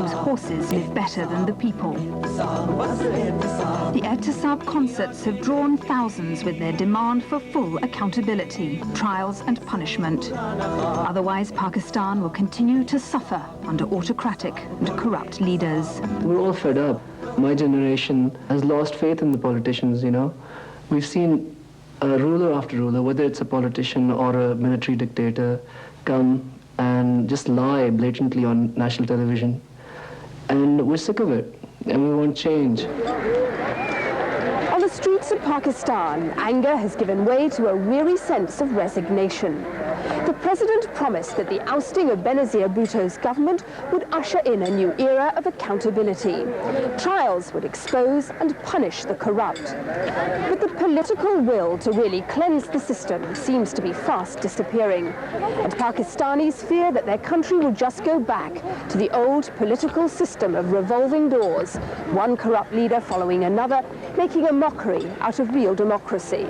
whose horses live better than the people. The Ehtisab concerts have drawn thousands with their demand for full accountability, trials and punishment. Otherwise, Pakistan will continue to suffer under autocratic and corrupt leaders. We're all fed up. My generation has lost faith in the politicians, you know. We've seen ruler after ruler, whether it's a politician or a military dictator, come and just lie blatantly on national television. And we're sick of it, and we want change. On the streets of Pakistan, anger has given way to a weary sense of resignation. The president promised that the ousting of Benazir Bhutto's government would usher in a new era of accountability. Trials would expose and punish the corrupt. But the political will to really cleanse the system seems to be fast disappearing. And Pakistanis fear that their country will just go back to the old political system of revolving doors, one corrupt leader following another, making a mockery out of real democracy.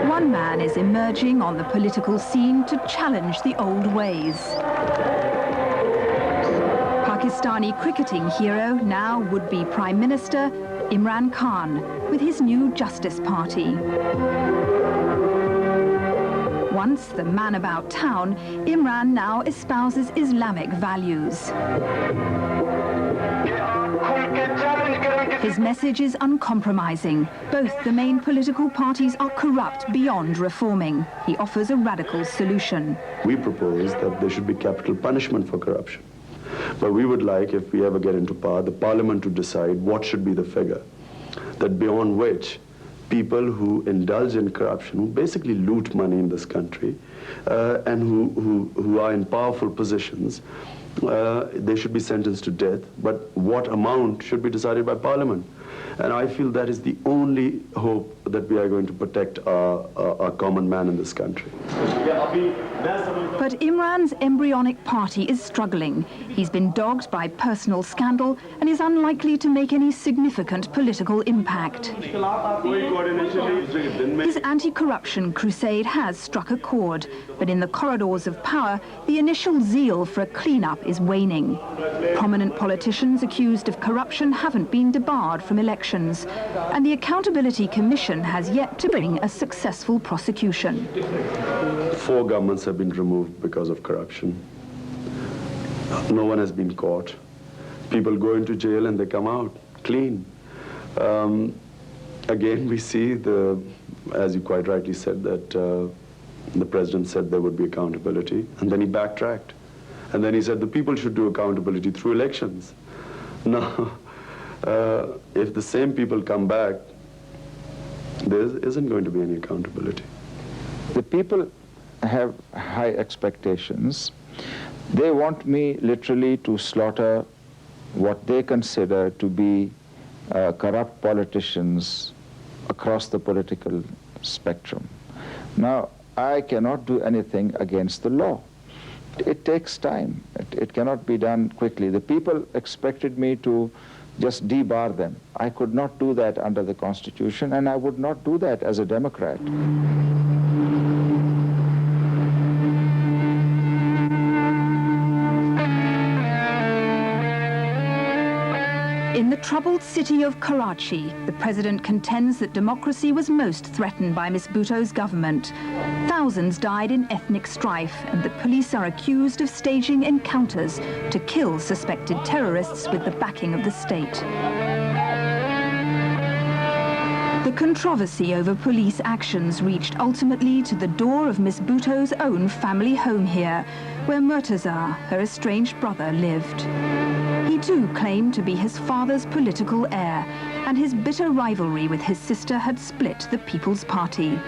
One man is emerging on the political scene to challenge the old ways. Pakistani cricketing hero, now would-be Prime Minister, Imran Khan, with his new Justice Party. Once the man about town, Imran now espouses Islamic values. His message is uncompromising. Both the main political parties are corrupt beyond reforming. He offers a radical solution. We propose that there should be capital punishment for corruption. But we would like, if we ever get into power, the parliament to decide what should be the figure, that beyond which people who indulge in corruption, who basically loot money in this country, and who are in powerful positions, they should be sentenced to death, but what amount should be decided by Parliament. And I feel that is the only hope that we are going to protect our common man in this country. But Imran's embryonic party is struggling. He's been dogged by personal scandal and is unlikely to make any significant political impact. His anti-corruption crusade has struck a chord, but in the corridors of power, the initial zeal for a clean-up is waning. Prominent politicians accused of corruption haven't been debarred from elections, and the Accountability Commission has yet to bring a successful prosecution. 4 governments have been removed because of corruption. No one has been caught. People go into jail and they come out clean. Again, we see, as you quite rightly said, that the president said there would be accountability, and then he backtracked. And then he said the people should do accountability through elections. Now, if the same people come back, there isn't going to be any accountability. The people have high expectations. They want me literally to slaughter what they consider to be corrupt politicians across the political spectrum. Now, I cannot do anything against the law. It takes time. It cannot be done quickly. The people expected me to just debar them. I could not do that under the Constitution, and I would not do that as a Democrat. In the troubled city of Karachi, the president contends that democracy was most threatened by Ms. Bhutto's government. Thousands died in ethnic strife, and the police are accused of staging encounters to kill suspected terrorists with the backing of the state. The controversy over police actions reached ultimately to the door of Ms. Bhutto's own family home here, where Murtaza, her estranged brother, lived. He too claimed to be his father's political heir, and his bitter rivalry with his sister had split the People's Party.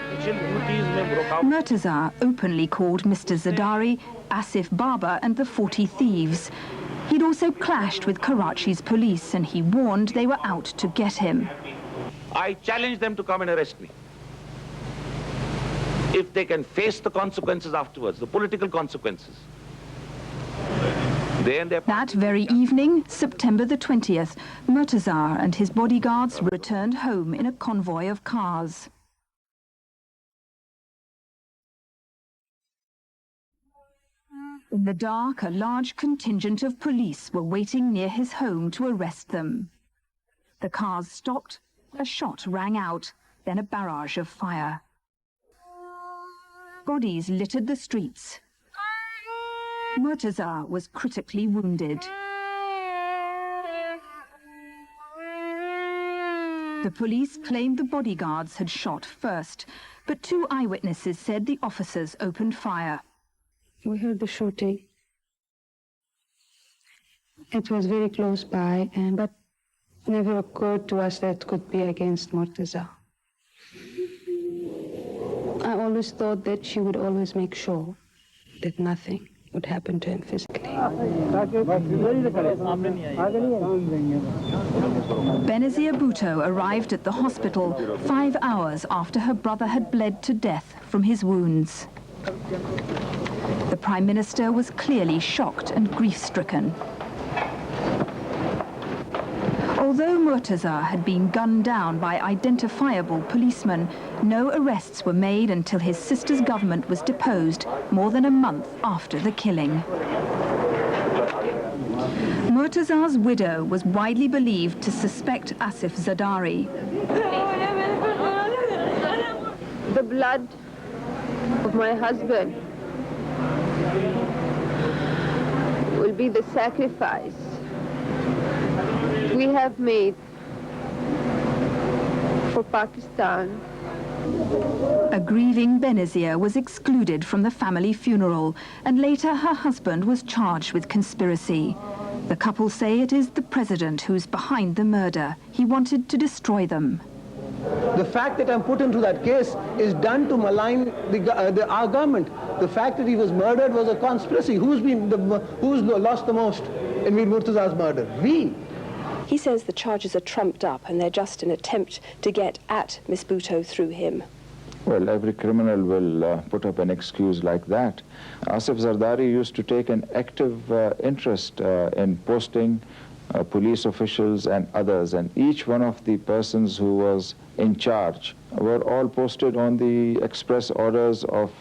Murtaza openly called Mr. Zardari, Asif Baba and the 40 Thieves. He'd also clashed with Karachi's police, and he warned they were out to get him. I challenge them to come and arrest me. If they can face the consequences afterwards, the political consequences. That very evening, September the 20th, Murtaza and his bodyguards returned home in a convoy of cars. In the dark, a large contingent of police were waiting near his home to arrest them. The cars stopped, a shot rang out, then a barrage of fire. Bodies littered the streets. Murtaza was critically wounded. The police claimed the bodyguards had shot first, but 2 eyewitnesses said the officers opened fire. We heard the shooting. It was very close by, but never occurred to us that it could be against Murtaza. I always thought that she would always make sure that nothing would happen to him physically. Benazir Bhutto arrived at the hospital 5 hours after her brother had bled to death from his wounds. The Prime Minister was clearly shocked and grief-stricken. Although Murtaza had been gunned down by identifiable policemen, no arrests were made until his sister's government was deposed more than a month after the killing. Murtaza's widow was widely believed to suspect Asif Zardari. The blood of my husband will be the sacrifice we have made for Pakistan. A grieving Benazir was excluded from the family funeral, and later her husband was charged with conspiracy. The couple say it is the president who's behind the murder. He wanted to destroy them. The fact that I'm put into that case is done to malign our government. The fact that he was murdered was a conspiracy. Who's lost the most in Mir Murtaza's murder? We. He says the charges are trumped up and they're just an attempt to get at Miss Bhutto through him. Well, every criminal will put up an excuse like that. Asif Zardari used to take an active interest in posting police officials and others, and each one of the persons who was in charge were all posted on the express orders of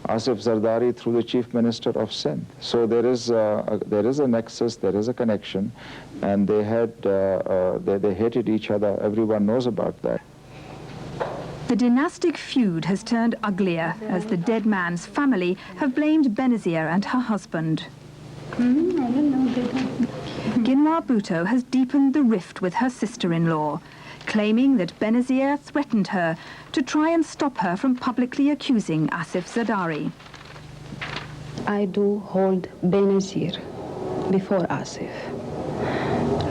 Asif Zardari through the Chief Minister of Sindh. So there is a nexus, there is a connection, and they hated each other. Everyone knows about that. The dynastic feud has turned uglier as the dead man's family have blamed Benazir and her husband. Ginwar Bhutto has deepened the rift with her sister-in-law, claiming that Benazir threatened her to try and stop her from publicly accusing Asif Zardari. I do hold Benazir before Asif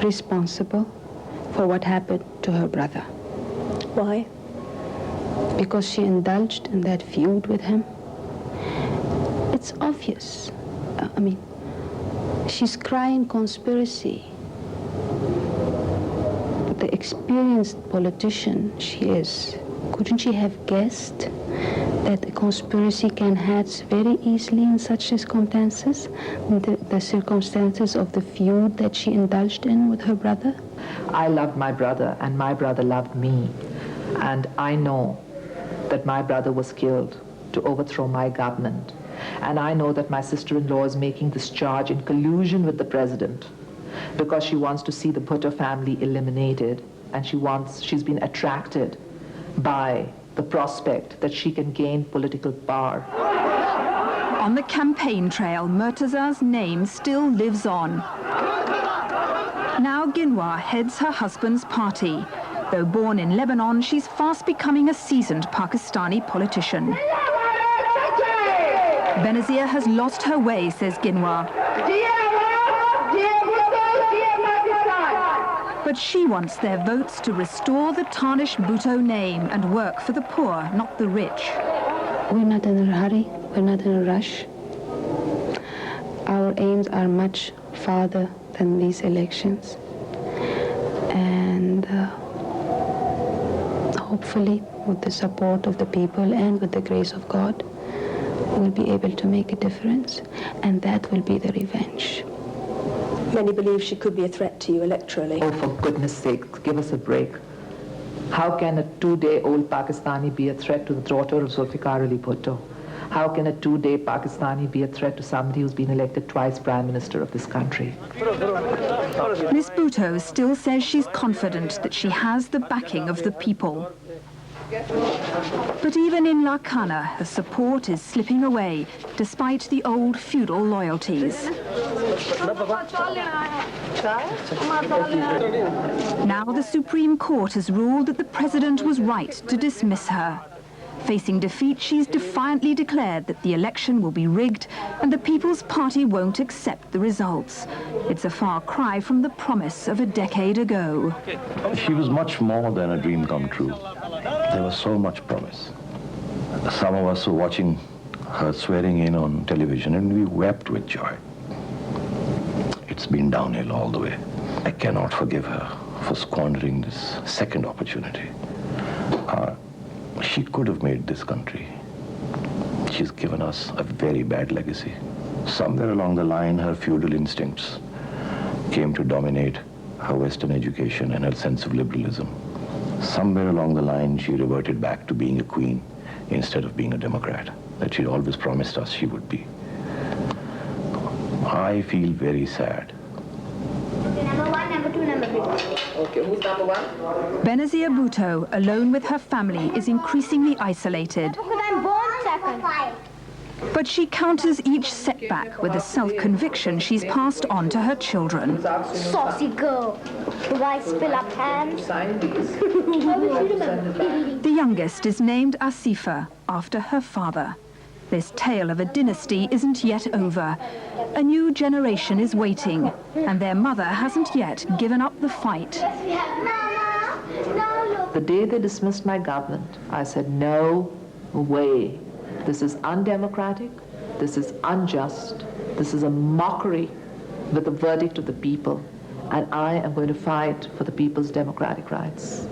responsible for what happened to her brother. Why? Because she indulged in that feud with him. It's obvious. I mean, she's crying conspiracy. The experienced politician she is, couldn't she have guessed that a conspiracy can hatch very easily in such circumstances? The circumstances of the feud that she indulged in with her brother? I loved my brother and my brother loved me. And I know that my brother was killed to overthrow my government. And I know that my sister-in-law is making this charge in collusion with the president because she wants to see the Bhutto family eliminated, and she's been attracted by the prospect that she can gain political power. On the campaign trail, Murtaza's name still lives on. Now Ginwar heads her husband's party. Though born in Lebanon, she's fast becoming a seasoned Pakistani politician. Benazir has lost her way, says Ginwar. But she wants their votes to restore the tarnished Bhutto name and work for the poor, not the rich. We're not in a hurry, we're not in a rush. Our aims are much farther than these elections. And hopefully, with the support of the people and with the grace of God, we'll be able to make a difference, and that will be the revenge. Many believe she could be a threat to you electorally. Oh, for goodness sake, give us a break. How can a 2-day-old Pakistani be a threat to the daughter of Zulfikar Ali Bhutto? How can a two-day Pakistani be a threat to somebody who's been elected twice Prime Minister of this country? Ms. Bhutto still says she's confident that she has the backing of the people. But even in Lakhana, her support is slipping away, despite the old feudal loyalties. Now the Supreme Court has ruled that the president was right to dismiss her. Facing defeat, she's defiantly declared that the election will be rigged and the People's Party won't accept the results. It's a far cry from the promise of a decade ago. She was much more than a dream come true. There was so much promise. Some of us were watching her swearing in on television and we wept with joy. It's been downhill all the way. I cannot forgive her for squandering this second opportunity. She could have made this country. She's given us a very bad legacy. Somewhere along the line, her feudal instincts came to dominate her Western education and her sense of liberalism. Somewhere along the line, she reverted back to being a queen instead of being a Democrat, that she'd always promised us she would be. I feel very sad. Number 1, number 2, number 3. Okay, who's number 1? Benazir Bhutto, alone with her family, is increasingly isolated. Because I'm born second. But she counters each setback with the self-conviction she's passed on to her children. Saucy girl. Do I spill up hands? Sign these. The youngest is named Asifa, after her father. This tale of a dynasty isn't yet over. A new generation is waiting, and their mother hasn't yet given up the fight. The day they dismissed my government, I said, no way. This is undemocratic, this is unjust, this is a mockery with the verdict of the people, and I am going to fight for the people's democratic rights.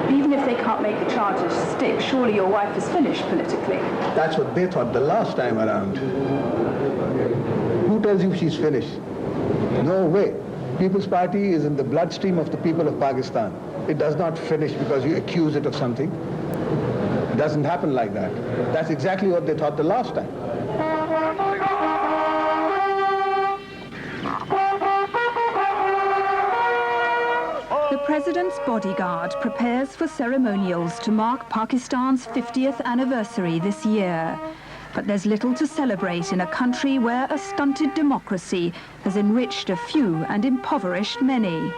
Even if they can't make the charges stick, surely your wife is finished politically. That's what they thought the last time around. Who tells you she's finished? No way. People's Party is in the bloodstream of the people of Pakistan. It does not finish because you accuse it of something. It doesn't happen like that. That's exactly what they thought the last time. The president's bodyguard prepares for ceremonials to mark Pakistan's 50th anniversary this year. But there's little to celebrate in a country where a stunted democracy has enriched a few and impoverished many.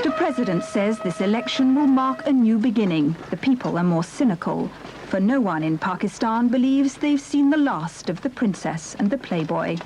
The president says this election will mark a new beginning. The people are more cynical, for no one in Pakistan believes they've seen the last of the princess and the playboy.